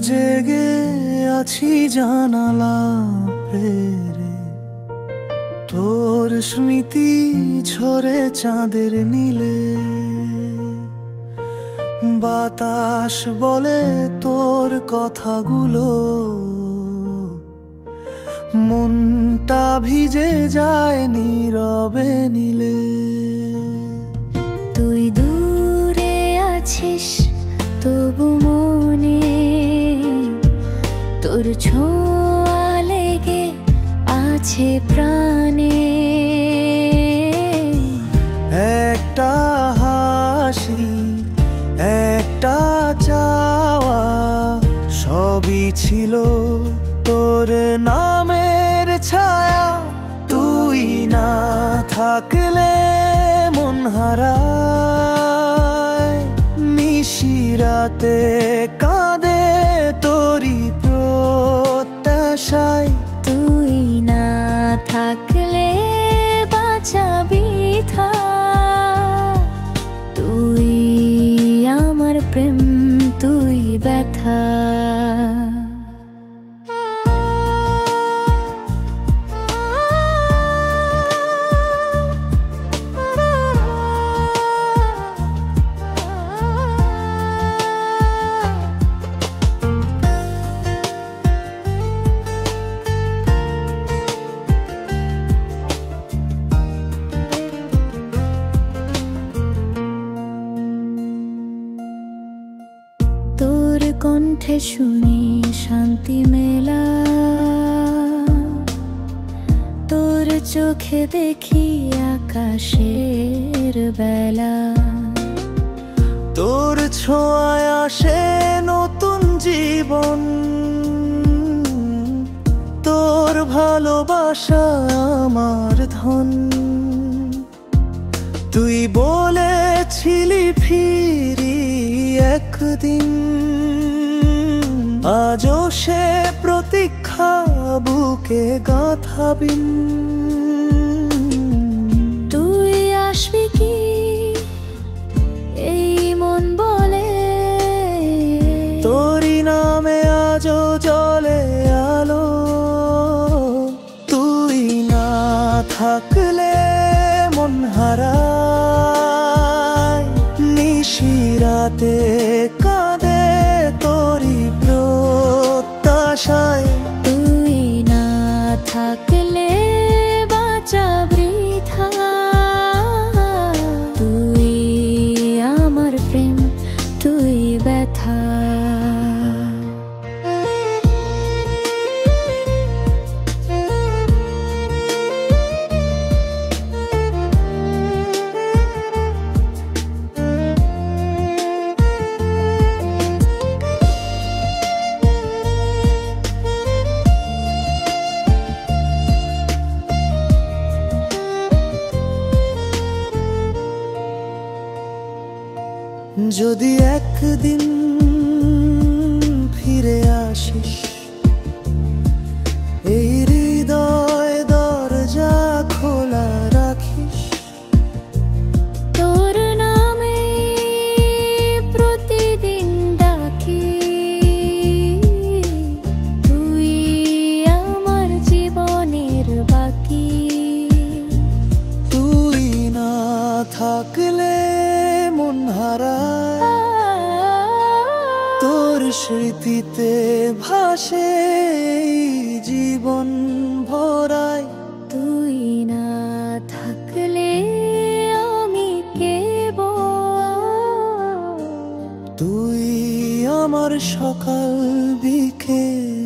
জেগে আছি জানালা পেরে, তোর স্মৃতি ঝরে চাঁদের নীলে। বাতাস বলে তোর কথাগুলো, মনটা ভিজে যায় নীরবে নীলে। তুই দূরে আছিস তবু মনে তোর ছোঁয়া লেগে আছে প্রাণে। একটা হাসি, একটা চাওয়া, সবই ছিল তোর নামের ছায়া। তুই না থাকলে মন হারায়, নিশিরাতে কাঁদে তোরি প্রত্যাশায়। তুই না থাকলে বাঁচাবি থা, তুই আমার প্রেম, তুই ব্যথা। তোর কণ্ঠে শুনি শান্তি মেলা, তোর চোখে দেখি আকাশের বেলা। তোর ছোঁয়ায় আসে নতুন জীবন, তোর ভালোবাসা আমার ধন। তুই বলেছিলি ফিরি একদিন, আজও সে প্রতীক্ষা বুকে গাঁথাবিন। তুই আসবি কি এই মন বলে, তোরই নামে আজও জ্বলে আলো। তুই না থাকলে মন হারায়, নিশিরাতে কাঁদে তোরি প্রত্যাশায়। তুই না থাকলে বাঁচা বৃথা, তুই আমার প্রেম, তুই ব্যথা। যদি একদিন ফিরে আসিস, এই হৃদয় দরজা খোলা রাখিস। তোর নামে প্রতিদিন ডাকি, তুই আমার জীবনের বাকি। তুই না থাকলে মন হারায়, তোর স্মৃতিতে ভাসে জীবন ভরায়। তুই না থাকলে আমি কেবল, তুই আমার সকাল বিকেল।